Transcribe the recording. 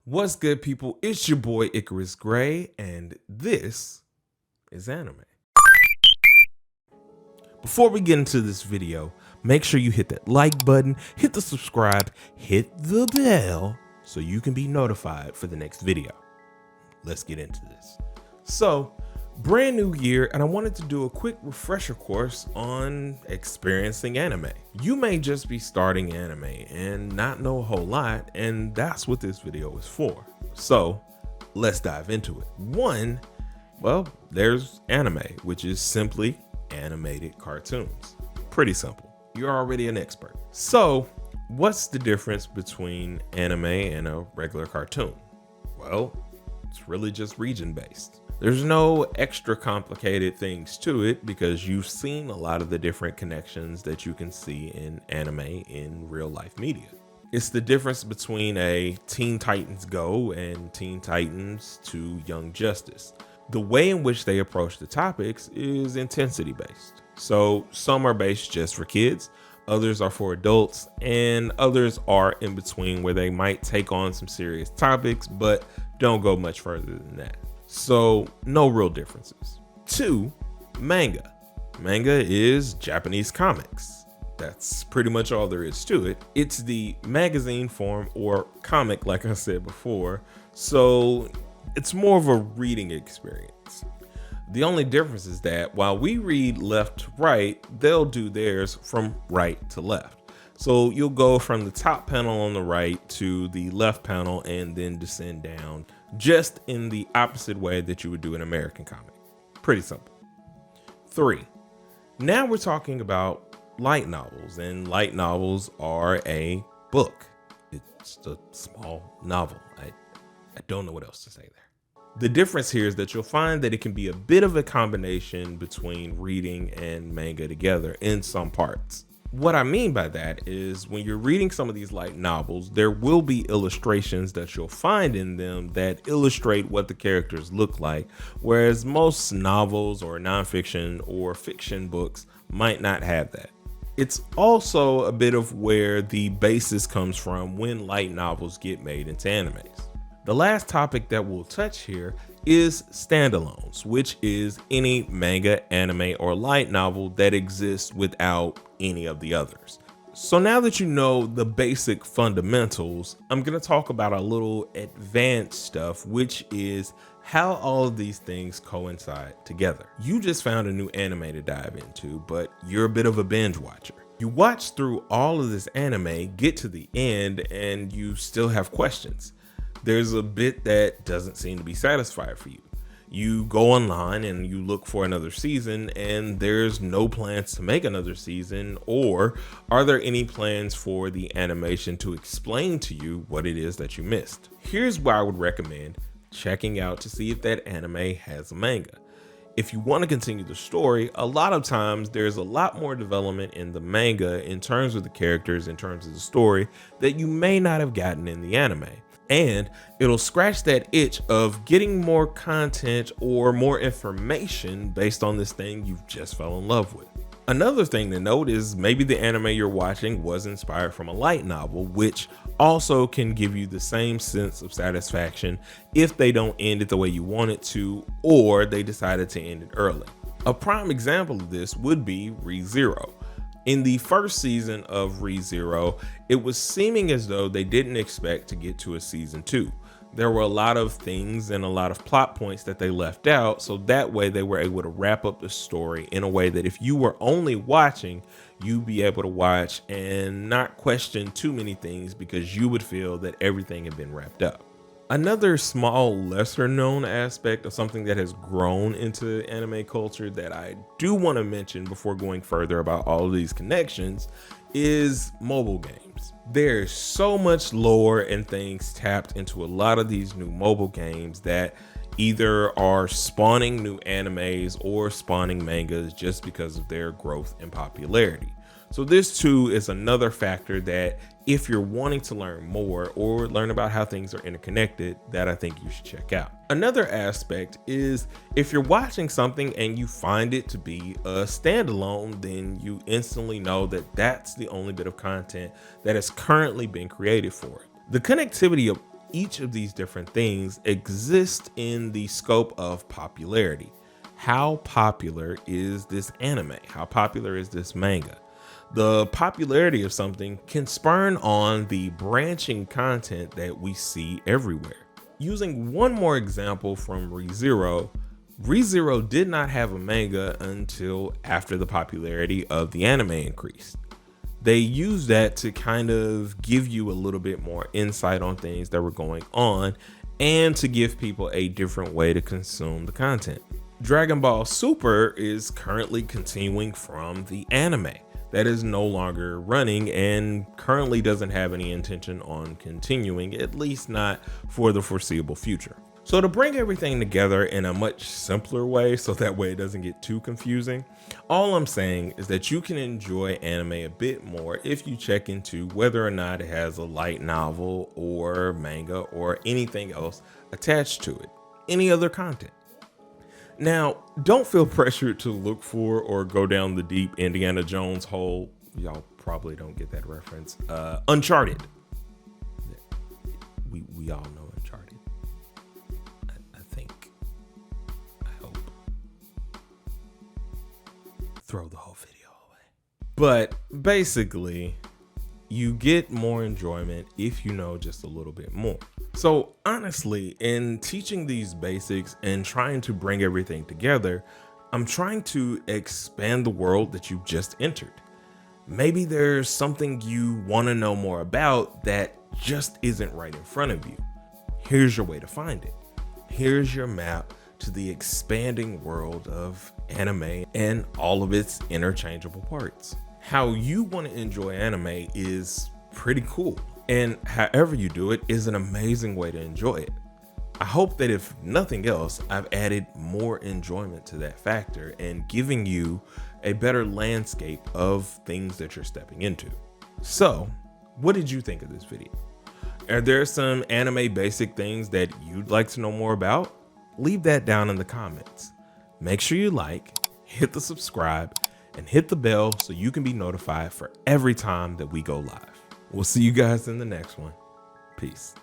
What's good, people? It's your boy Icarus Gray, and this is anime. Before we get into this video, make sure you hit that like button, hit the subscribe, hit the bell so you can be notified for the next video. Let's get into this. So, brand new year, and I wanted to do a quick refresher course on experiencing anime. You may just be starting anime and not know a whole lot, and that's what this video is for. So let's dive into it. One, well, there's anime, which is simply animated cartoons. Pretty simple. You're already an expert. So what's the difference between anime and a regular cartoon? Well, it's really just region-based. There's no extra complicated things to it because you've seen a lot of the different connections that you can see in anime in real life media. It's the difference between a Teen Titans Go and Teen Titans 2 Young Justice. The way in which they approach the topics is intensity based. So some are based just for kids, others are for adults, and others are in between where they might take on some serious topics, but don't go much further than that. So no real differences. 2, manga. Manga is Japanese comics. That's pretty much all there is to it. It's the magazine form or comic, like I said before. So it's more of a reading experience. The only difference is that while we read left to right, they'll do theirs from right to left. So you'll go from the top panel on the right to the left panel and then descend down, just in the opposite way that you would do an American comic. Pretty simple. 3, now we're talking about light novels, and light novels are a book. It's a small novel. I don't know what else to say there. The difference here is that you'll find that it can be a bit of a combination between reading and manga together in some parts. What I mean by that is when you're reading some of these light novels, there will be illustrations that you'll find in them that illustrate what the characters look like, whereas most novels or nonfiction or fiction books might not have that. It's also a bit of where the basis comes from when light novels get made into animes. The last topic that we'll touch here is standalones, which is any manga, anime, or light novel that exists without any of the others. So now that you know the basic fundamentals, I'm going to talk about a little advanced stuff, which is how all of these things coincide together. You just found a new anime to dive into, but you're a bit of a binge watcher. You watch through all of this anime, get to the end, and you still have questions. There's a bit that doesn't seem to be satisfied for you. You go online and you look for another season, and there's no plans to make another season, or are there any plans for the animation to explain to you what it is that you missed? Here's why I would recommend checking out to see if that anime has a manga. If you want to continue the story, a lot of times there's a lot more development in the manga in terms of the characters, in terms of the story, that you may not have gotten in the anime. And it'll scratch that itch of getting more content or more information based on this thing you've just fell in love with. Another thing to note is maybe the anime you're watching was inspired from a light novel, which also can give you the same sense of satisfaction if they don't end it the way you want it to, or they decided to end it early. A prime example of this would be Re:Zero. In the first season of Re:Zero, it was seeming as though they didn't expect to get to a season 2. There were a lot of things and a lot of plot points that they left out, so that way they were able to wrap up the story in a way that if you were only watching, you'd be able to watch and not question too many things because you would feel that everything had been wrapped up. Another small, lesser known aspect of something that has grown into anime culture that I do want to mention before going further about all of these connections is mobile games. There's so much lore and things tapped into a lot of these new mobile games that either are spawning new animes or spawning mangas just because of their growth and popularity. So this too is another factor that if you're wanting to learn more or learn about how things are interconnected, that I think you should check out. Another aspect is if you're watching something and you find it to be a standalone, then you instantly know that that's the only bit of content that has currently been created for it. The connectivity of each of these different things exist in the scope of popularity. How popular is this anime? How popular is this manga? The popularity of something can spurn on the branching content that we see everywhere. Using one more example from ReZero, ReZero did not have a manga until after the popularity of the anime increased. They used that to kind of give you a little bit more insight on things that were going on and to give people a different way to consume the content. Dragon Ball Super is currently continuing from the anime that is no longer running and currently doesn't have any intention on continuing, at least not for the foreseeable future. So to bring everything together in a much simpler way, so that way it doesn't get too confusing, all I'm saying is that you can enjoy anime a bit more if you check into whether or not it has a light novel or manga or anything else attached to it, any other content. Now, don't feel pressured to look for or go down the deep Indiana Jones hole. Y'all probably don't get that reference. Uncharted. We all know Uncharted. I think. I hope. Throw the whole video away. But basically, you get more enjoyment if you know just a little bit more. So honestly, in teaching these basics and trying to bring everything together, I'm trying to expand the world that you've just entered. Maybe there's something you want to know more about that just isn't right in front of you. Here's your way to find it. Here's your map to the expanding world of anime and all of its interchangeable parts. How you want to enjoy anime is pretty cool, and however you do it is an amazing way to enjoy it. I hope that if nothing else, I've added more enjoyment to that factor and giving you a better landscape of things that you're stepping into. So, what did you think of this video? Are there some anime basic things that you'd like to know more about? Leave that down in the comments. Make sure you like, hit the subscribe, and hit the bell so you can be notified for every time that we go live. We'll see you guys in the next one. Peace.